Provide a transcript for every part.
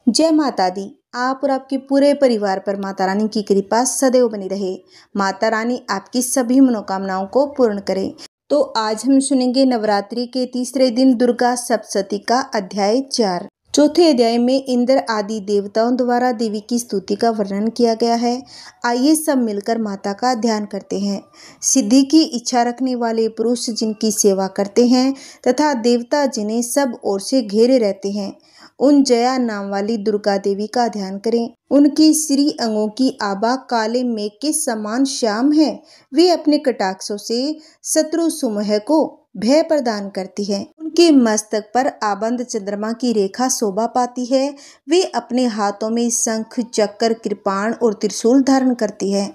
जय माता दी। आप और आपके पूरे परिवार पर माता रानी की कृपा सदैव बनी रहे। माता रानी आपकी सभी मनोकामनाओं को पूर्ण करे। तो आज हम सुनेंगे नवरात्रि के तीसरे दिन दुर्गा सप्तशती का अध्याय 4। चौथे अध्याय में इंद्र आदि देवताओं द्वारा देवी की स्तुति का वर्णन किया गया है। आइए सब मिलकर माता का ध्यान करते हैं। सिद्धि की इच्छा रखने वाले पुरुष जिनकी सेवा करते हैं तथा देवता जिन्हें सब ओर से घेरे रहते हैं, उन जया नाम वाली दुर्गा देवी का ध्यान करें। उनकी श्री अंगों की आभा काले मेघ के समान श्याम है। वे अपने कटाक्षों से शत्रु समूह को भय प्रदान करती है। उनके मस्तक पर आबंद चंद्रमा की रेखा शोभा पाती है। वे अपने हाथों में शंख, चक्र, कृपाण और त्रिशूल धारण करती है।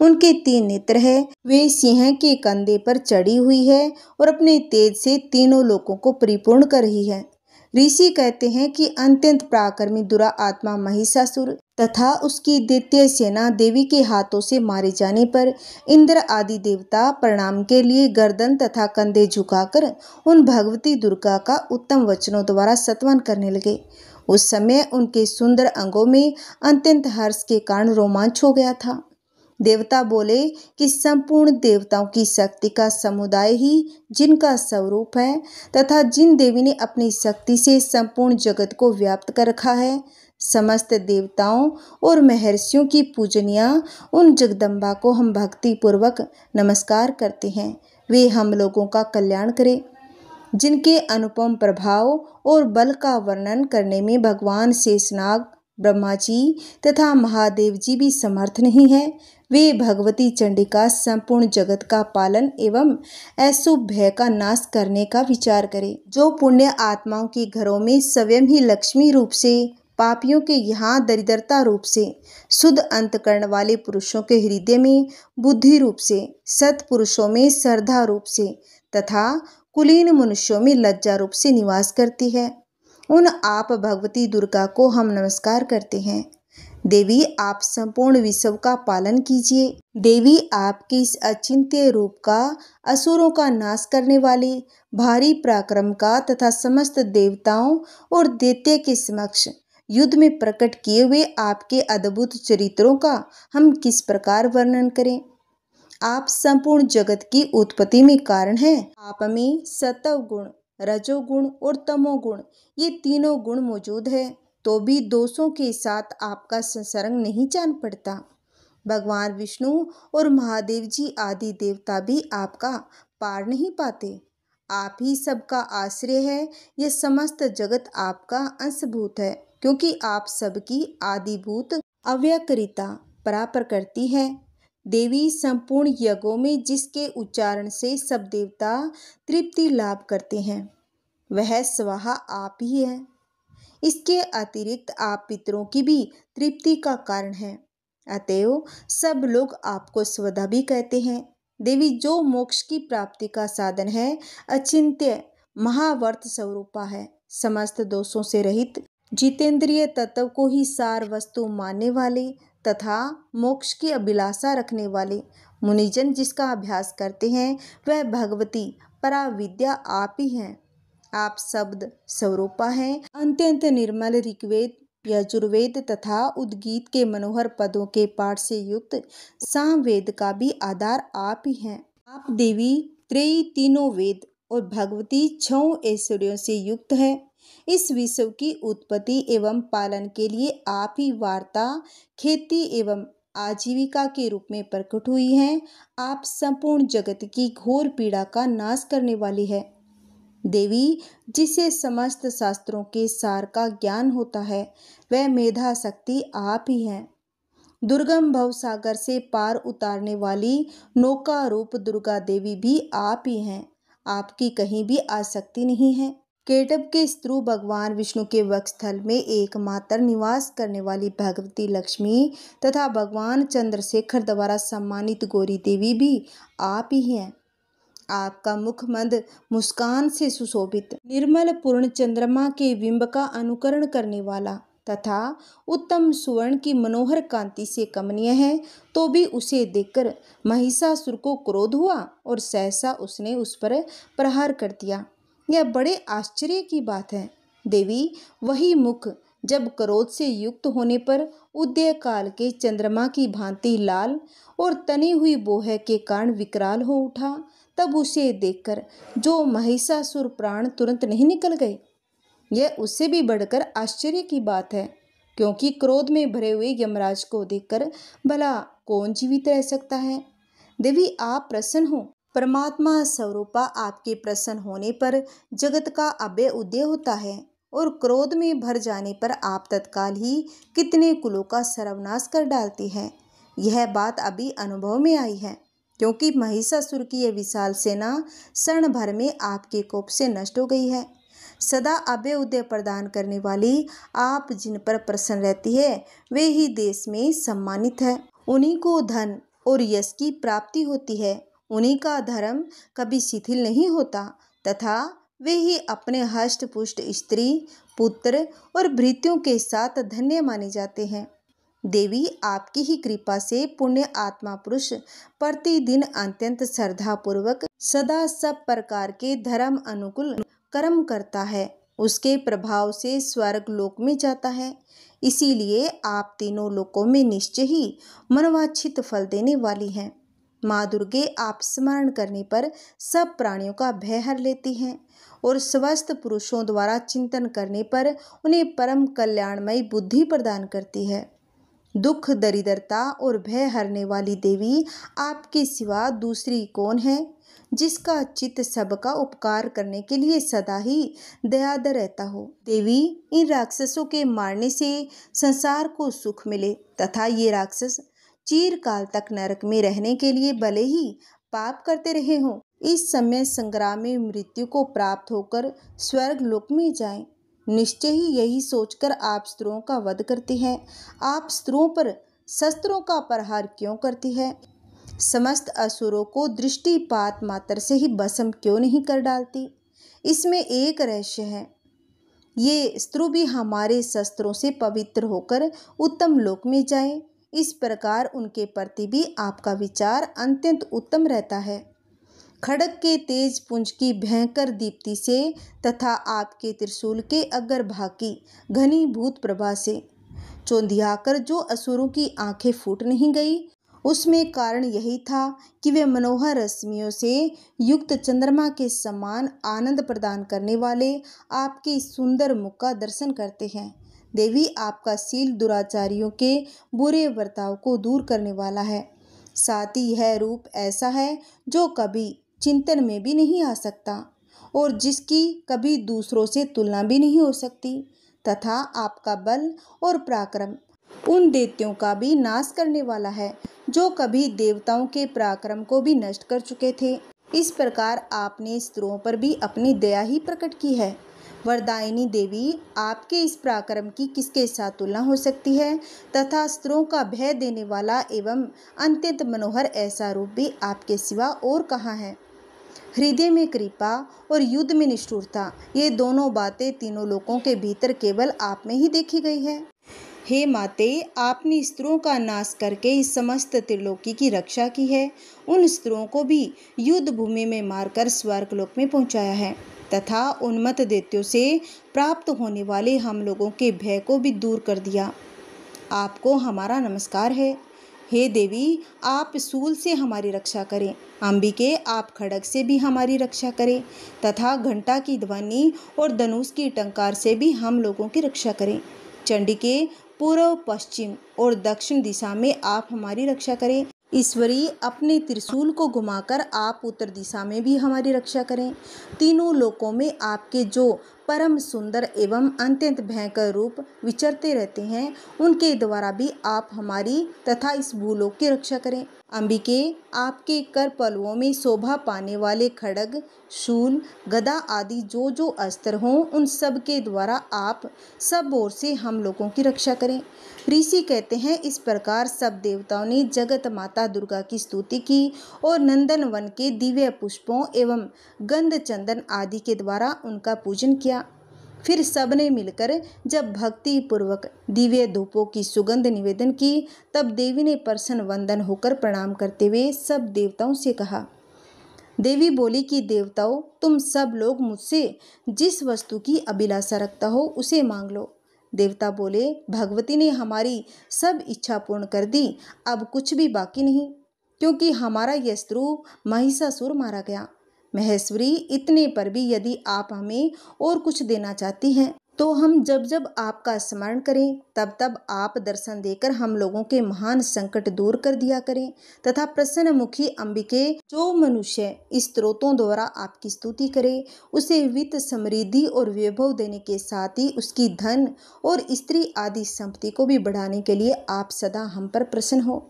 उनके 3 नेत्र है। वे सिंह के कंधे पर चढ़ी हुई है और अपने तेज से तीनों लोकों को परिपूर्ण कर रही है। ऋषि कहते हैं कि अत्यंत पराक्रमी दुरा आत्मा महिषासुर तथा उसकी दैत्य सेना देवी के हाथों से मारे जाने पर इंद्र आदि देवता प्रणाम के लिए गर्दन तथा कंधे झुकाकर उन भगवती दुर्गा का उत्तम वचनों द्वारा स्तवन करने लगे। उस समय उनके सुंदर अंगों में अत्यंत हर्ष के कारण रोमांच हो गया था। देवता बोले कि संपूर्ण देवताओं की शक्ति का समुदाय ही जिनका स्वरूप है तथा जिन देवी ने अपनी शक्ति से संपूर्ण जगत को व्याप्त कर रखा है, समस्त देवताओं और महर्षियों की पूजनिया उन जगदम्बा को हम भक्ति पूर्वक नमस्कार करते हैं। वे हम लोगों का कल्याण करें। जिनके अनुपम प्रभाव और बल का वर्णन करने में भगवान शेषनाग, ब्रह्मा जी तथा महादेव जी भी समर्थ नहीं है, वे भगवती चंडिका संपूर्ण जगत का पालन एवं अशुभ भय का नाश करने का विचार करें। जो पुण्य आत्माओं के घरों में स्वयं ही लक्ष्मी रूप से, पापियों के यहाँ दरिद्रता रूप से, शुद्ध अंतकरण वाले पुरुषों के हृदय में बुद्धि रूप से, सत्पुरुषों में श्रद्धा रूप से तथा कुलीन मनुष्यों में लज्जा रूप से निवास करती है, उन आप भगवती दुर्गा को हम नमस्कार करते हैं। देवी, आप संपूर्ण विश्व का पालन कीजिए। देवी, आपके इस अचिंत्य रूप का असुरों का नाश करने वाले भारी पराक्रम का तथा समस्त देवताओं और दैत्य के समक्ष युद्ध में प्रकट किए हुए आपके अद्भुत चरित्रों का हम किस प्रकार वर्णन करें। आप संपूर्ण जगत की उत्पत्ति में कारण हैं। आप में सत्व गुण, रजोगुण और तमोगुण ये तीनों गुण मौजूद है, तो भी दोषों के साथ आपका संसर्ग नहीं जान पड़ता। भगवान विष्णु और महादेव जी आदि देवता भी आपका पार नहीं पाते। आप ही सबका आश्रय है। यह समस्त जगत आपका अंशभूत है, क्योंकि आप सबकी आदिभूत अव्यक्रिता पराप्रकृति है। देवी, संपूर्ण यज्ञों में जिसके उच्चारण से सब देवता तृप्ति लाभ करते हैं, वह स्वाहा आप ही है। इसके अतिरिक्त आप पितरों की भी तृप्ति का कारण हैं। अतएव सब लोग आपको स्वधा भी कहते हैं। देवी, जो मोक्ष की प्राप्ति का साधन है, अचिंत्य महावर्त स्वरूपा है। समस्त दोषों से रहित, जितेंद्रिय तत्व को ही सार वस्तु मानने वाले तथा मोक्ष की अभिलाषा रखने वाले मुनिजन जिसका अभ्यास करते हैं, वह भगवती पराविद्या आप ही हैं। आप शब्द स्वरूपा हैं। अत्यंत निर्मल ऋग्वेद, यजुर्वेद तथा उद्गीत के मनोहर पदों के पाठ से युक्त सामवेद का भी आधार आप ही हैं। आप देवी त्रयी, तीनों वेद और भगवती 6 ऐश्वर्यों से युक्त है। इस विश्व की उत्पत्ति एवं पालन के लिए आप ही वार्ता, खेती एवं आजीविका के रूप में प्रकट हुई हैं। आप संपूर्ण जगत की घोर पीड़ा का नाश करने वाली है। देवी, जिसे समस्त शास्त्रों के सार का ज्ञान होता है, वह मेधा शक्ति आप ही हैं। दुर्गम भव सागर से पार उतारने वाली नौका रूप दुर्गा देवी भी आप ही हैं। आपकी कहीं भी आसक्ति नहीं है। केटभ के स्त्रु भगवान विष्णु के वक्षस्थल में एकमात्र निवास करने वाली भगवती लक्ष्मी तथा भगवान चंद्रशेखर द्वारा सम्मानित गौरी देवी भी आप ही हैं। आपका मुख मंद मुस्कान से सुशोभित, निर्मल पूर्ण चंद्रमा के बिंब का अनुकरण करने वाला तथा उत्तम सुवर्ण की मनोहर कांति से कमनीय है, तो भी उसे देखकर महिषासुर को क्रोध हुआ और सहसा उसने उस पर प्रहार कर दिया। यह बड़े आश्चर्य की बात है। देवी, वही मुख जब क्रोध से युक्त होने पर उदय काल के चंद्रमा की भांति लाल और तनी हुई बोह के कारण विकराल हो उठा, तब उसे देखकर जो महिषासुर प्राण तुरंत नहीं निकल गए। यह उससे भी बढ़कर आश्चर्य की बात है, क्योंकि क्रोध में भरे हुए यमराज को देखकर भला कौन जीवित रह सकता है। देवी, आप प्रसन्न हो। परमात्मा स्वरूपा आपके प्रसन्न होने पर जगत का अभय उदय होता है, और क्रोध में भर जाने पर आप तत्काल ही कितने कुलों का सर्वनाश कर डालती है। यह बात अभी अनुभव में आई है, क्योंकि महिषासुर की यह विशाल सेना क्षण भर में आपके कोप से नष्ट हो गई है। सदा अभय उदय प्रदान करने वाली आप जिन पर प्रसन्न रहती है, वे ही देश में सम्मानित है। उन्हीं को धन और यश की प्राप्ति होती है, उन्हीं का धर्म कभी शिथिल नहीं होता, तथा वे ही अपने हष्ट पुष्ट स्त्री, पुत्र और भृत्यों के साथ धन्य माने जाते हैं। देवी, आपकी ही कृपा से पुण्य आत्मा पुरुष प्रतिदिन अत्यंत श्रद्धापूर्वक सदा सब प्रकार के धर्म अनुकूल कर्म करता है, उसके प्रभाव से स्वर्ग लोक में जाता है। इसीलिए आप तीनों लोकों में निश्चय ही मनोवांछित फल देने वाली हैं। माँ दुर्गे आप स्मरण करने पर सब प्राणियों का भय हर लेती हैं, और स्वस्थ पुरुषों द्वारा चिंतन करने पर उन्हें परम कल्याणमयी बुद्धि प्रदान करती है। दुख, दरिद्रता और भय हरने वाली देवी, आपके सिवा दूसरी कौन है, जिसका चित्त सबका उपकार करने के लिए सदा ही दयाद रहता हो। देवी, इन राक्षसों के मारने से संसार को सुख मिले, तथा ये राक्षस चिरकाल तक नरक में रहने के लिए भले ही पाप करते रहे हों, इस समय संग्राम में मृत्यु को प्राप्त होकर स्वर्ग लोक में जाएं। निश्चय ही यही सोचकर आप स्त्रियों का वध करती है। आप स्त्रियों पर शस्त्रों का प्रहार क्यों करती है? समस्त असुरों को दृष्टिपात मात्र से ही भस्म क्यों नहीं कर डालती? इसमें एक रहस्य है। ये स्त्री भी हमारे शस्त्रों से पवित्र होकर उत्तम लोक में जाए, इस प्रकार उनके प्रति भी आपका विचार अत्यंत उत्तम रहता है। खड्ग के तेज पुंज की भयंकर दीप्ति से तथा आपके त्रिशूल के अग्रभाग की घनीभूत प्रभा से चौंधियाकर जो असुरों की आंखें फूट नहीं गई, उसमें कारण यही था कि वे मनोहर रश्मियों से युक्त चंद्रमा के समान आनंद प्रदान करने वाले आपके सुंदर मुख का दर्शन करते हैं। देवी, आपका शील दुराचारियों के बुरे बर्ताव को दूर करने वाला है। साथ ही यह रूप ऐसा है जो कभी चिंतन में भी नहीं आ सकता, और जिसकी कभी दूसरों से तुलना भी नहीं हो सकती, तथा आपका बल और पराक्रम उन दैत्यों का भी नाश करने वाला है, जो कभी देवताओं के पराक्रम को भी नष्ट कर चुके थे। इस प्रकार आपने स्त्रियों पर भी अपनी दया ही प्रकट की है। वरदायिनी देवी, आपके इस पराक्रम की किसके साथ तुलना हो सकती है, तथा स्त्रियों का भय देने वाला एवं अत्यंत मनोहर ऐसा रूप भी आपके सिवा और कहाँ है? हृदय में कृपा और युद्ध में निष्ठुरता, ये दोनों बातें तीनों लोकों के भीतर केवल आप में ही देखी गई है। हे माते, आपने स्त्रियों का नाश करके इस समस्त त्रिलोकी की रक्षा की है। उन स्त्रियों को भी युद्ध भूमि में मारकर स्वर्गलोक में पहुंचाया है, तथा उन्मत्त दैत्यों से प्राप्त होने वाले हम लोगों के भय को भी दूर कर दिया। आपको हमारा नमस्कार है। हे देवी, आप शूल से हमारी रक्षा करें। अंबिके, आप खड्ग से भी हमारी रक्षा करें, तथा घंटा की ध्वनि और धनुष की टंकार से भी हम लोगों की रक्षा करें। चंडिके, पूर्व, पश्चिम और दक्षिण दिशा में आप हमारी रक्षा करें। ईश्वरी, अपने त्रिशूल को घुमाकर आप उत्तर दिशा में भी हमारी रक्षा करें। तीनों लोकों में आपके जो परम सुंदर एवं अत्यंत भयंकर रूप विचरते रहते हैं, उनके द्वारा भी आप हमारी तथा इस भूलोक की रक्षा करें। अंबिके, आपके कर पलवों में शोभा पाने वाले खड्ग, शूल, गदा आदि जो जो अस्त्र हों, उन सब के द्वारा आप सब ओर से हम लोगों की रक्षा करें। ऋषि कहते हैं, इस प्रकार सब देवताओं ने जगत माता दुर्गा की स्तुति की और नंदन वन के दिव्य पुष्पों एवं गंध चंदन आदि के द्वारा उनका पूजन किया। फिर सबने मिलकर जब भक्ति पूर्वक दिव्य धूपों की सुगंध निवेदन की, तब देवी ने प्रसन्न वंदन होकर प्रणाम करते हुए सब देवताओं से कहा। देवी बोली कि देवताओं, तुम सब लोग मुझसे जिस वस्तु की अभिलाषा रखता हो उसे मांग लो। देवता बोले, भगवती ने हमारी सब इच्छा पूर्ण कर दी, अब कुछ भी बाकी नहीं, क्योंकि हमारा यह शत्रु महिषासुर मारा गया। महेश्वरी, इतने पर भी यदि आप हमें और कुछ देना चाहती हैं तो हम जब जब आपका स्मरण करें तब तब आप दर्शन देकर हम लोगों के महान संकट दूर कर दिया करें, तथा प्रसन्न मुखी अंबिके जो मनुष्य स्तोत्रों द्वारा आपकी स्तुति करे उसे वित्त समृद्धि और वैभव देने के साथ ही उसकी धन और स्त्री आदि संपत्ति को भी बढ़ाने के लिए आप सदा हम पर प्रसन्न हो।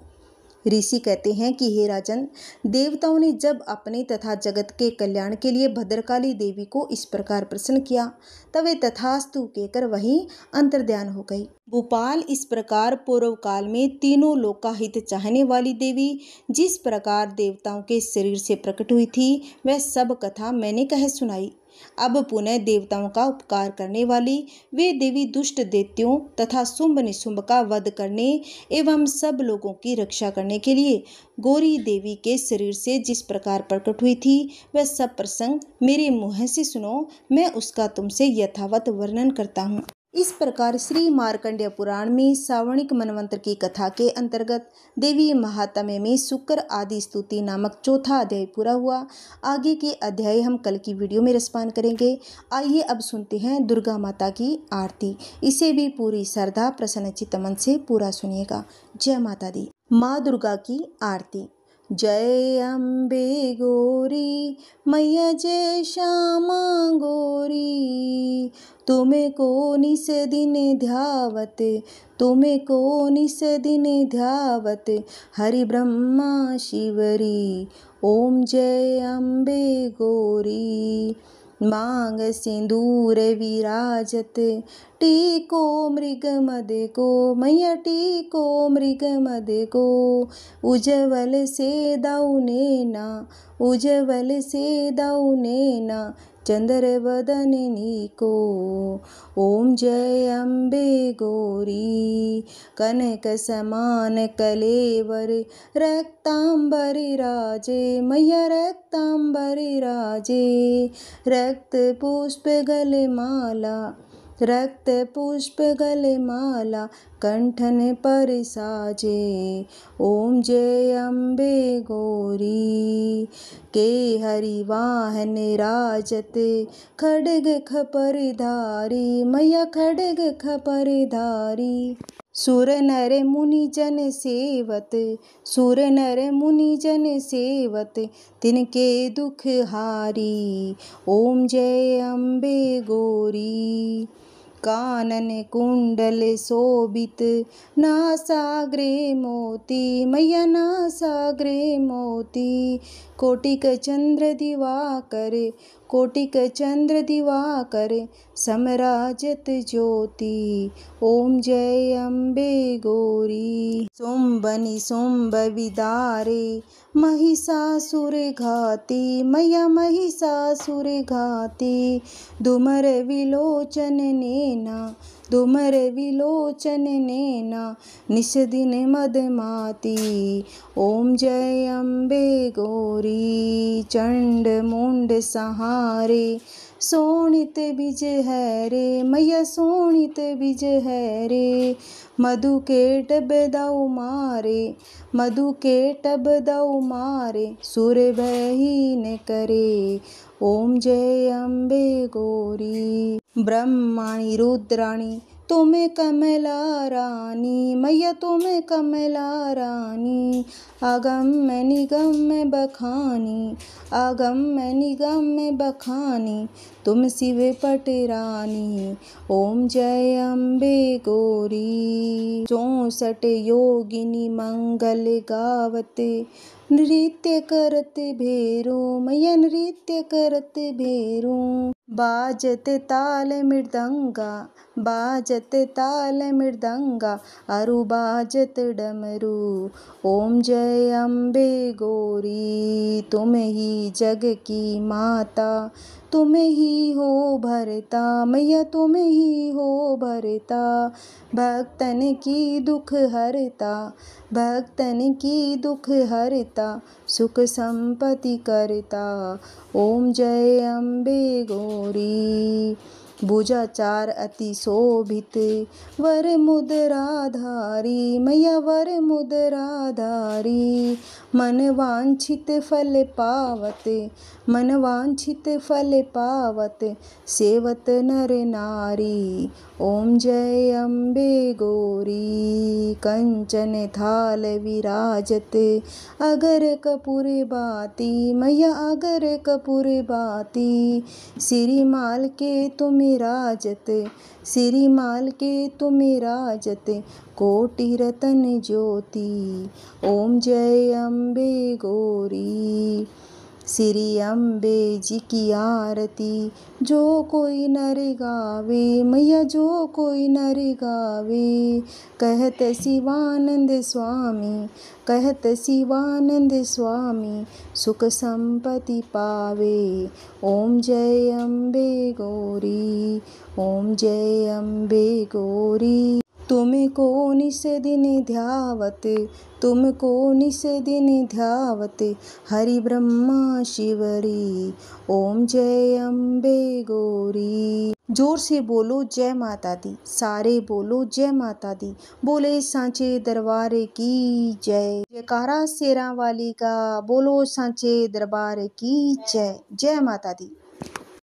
ऋषि कहते हैं कि हे राजन, देवताओं ने जब अपने तथा जगत के कल्याण के लिए भद्रकाली देवी को इस प्रकार प्रसन्न किया तब वे तथास्तु कहकर वहीं अंतर्ध्यान हो गई। भोपाल, इस प्रकार पूर्व काल में तीनों लोक का हित चाहने वाली देवी जिस प्रकार देवताओं के शरीर से प्रकट हुई थी वह सब कथा मैंने कह सुनाई। अब पुनः देवताओं का उपकार करने वाली वे देवी दुष्ट दैत्यों तथा शुंभ निशुंभ का वध करने एवं सब लोगों की रक्षा करने के लिए गौरी देवी के शरीर से जिस प्रकार प्रकट हुई थी वह सब प्रसंग मेरे मुँह से सुनो, मैं उसका तुमसे यथावत वर्णन करता हूँ। इस प्रकार श्री मार्कंडेय पुराण में सावर्णिक मनवंतर की कथा के अंतर्गत देवी महात्म्य में शुक्र आदि स्तुति नामक चौथा अध्याय पूरा हुआ। आगे के अध्याय हम कल की वीडियो में रसपान करेंगे। आइए अब सुनते हैं दुर्गा माता की आरती। इसे भी पूरी श्रद्धा प्रसन्न चित्त मन से पूरा सुनिएगा। जय माता दी। माँ दुर्गा की आरती। जय अम्बे गौरी मैया, जय श्यामा गौरी, तुम्हें को निस दिन ध्यावत, तुम्हें को निस दिन ध्यावत, हरि ब्रह्मा शिवरी, ओम जय अम्बे गौरी। मांग सिंदूर विराजत, टीको मृग मद को, मैया टीको मृग मद को, उज्जवल से दाउने ना, उज्जवल से दाउने ना, चंद्र वदननी को, ओम जय अम्बे गौरी। कनक समान कलेवर, रक्तांबर राजे, मैया रक्तांबर राजे, रक्त पुष्प गले माला, रक्त पुष्प गले माला, कंठन पर साजे, ओम जय अम्बे गौरी। के हरि वाहन राजत, खड्ग खपर धारी, मैया खड्ग खपर धारी, सुर नर मुनि जन सेवत, सुर नर मुनि जन सेवत, तिनके दुख हारी, ओम जय अम्बे गौरी। कानन कुंडल शोभित, नासाग्रे मोती, मैया नासाग्रे मोती, कोटिक चंद्र दिवाकर, कोटिक चंद्र दिवाकर, समराजत ज्योति, ओम जय अम्बे गौरी। शुंभ निशुंभ विदारे, महिषासुर घाती, मैया महिषासुर घाती, धूमर विलोचन नैना, धूमर विलोचन नैना, निश दिन मदमाती, ओम जय अम्बे गौरी। चंड मुंड सहारे, शोणित बीज है रे, मैया शोणित बीज है रे, मधु के टब दाऊ मारे, मधु के टब दाऊ मारे, सुर भयहीन करे, ओम जय अम्बे गौरी। ब्रह्माणी रुद्राणी, तुम्हें कमला रानी, मैया तुम्हें कमला रानी, आगम में निगम में बखानी, आगम में निगम में बखानी, तुम शिव पट रानी, ओम जय अम्बे गौरी। 64 योगिनी मंगल गावत, नृत्य करत भेरो, मैया नृत्य करत भेरो, बाजत ताल मृदंगा, बाजत ताल मृदंगा, अरु बाजत डमरू, ओम जय अम्बे गौरी। तुम ही जग की माता, तुम ही हो भरता, मैया तुम ही हो भरता, भक्तन की दुख हरता, भक्तन की दुख हरता, सुख संपत्ति करता, ओम जय अम्बे गौरी। भुजाचार अति शोभित वर मुद्राधारी, मैया वर मुद्राधारी। मन वांछित फल पावत, मन वांछित फल पावत, सेवत नर नारी। ओम जय अम्बे गौरी। कंचन थाल विराजत अगर कपूर बाती, मैया अगर कपूर बाती। श्रीमाल के तुम राजत, श्रीमाल के तुम राजत, कोटि रतन ज्योति। ओम जय अम्बे गौरी। श्री अम्बे जी की आरती जो कोई नर गावे, मैया जो कोई नर गावे। कहत शिवानंद स्वामी, कहत शिवानंद स्वामी, सुख संपत्ति पावे। ओम जय अम्बे गौरी, ओम जय अम्बे गौरी। तुमको निस दिन ध्यावत, तुमको निस दिन ध्यावत, हरि ब्रह्मा शिवरी। ओम जय अम्बे गौरी। जोर से बोलो जय माता दी, सारे बोलो जय माता दी। बोले सांचे दरबार की जय। जयकारा शेरा वाली का, बोलो सांचे दरबार की जय। जय माता दी।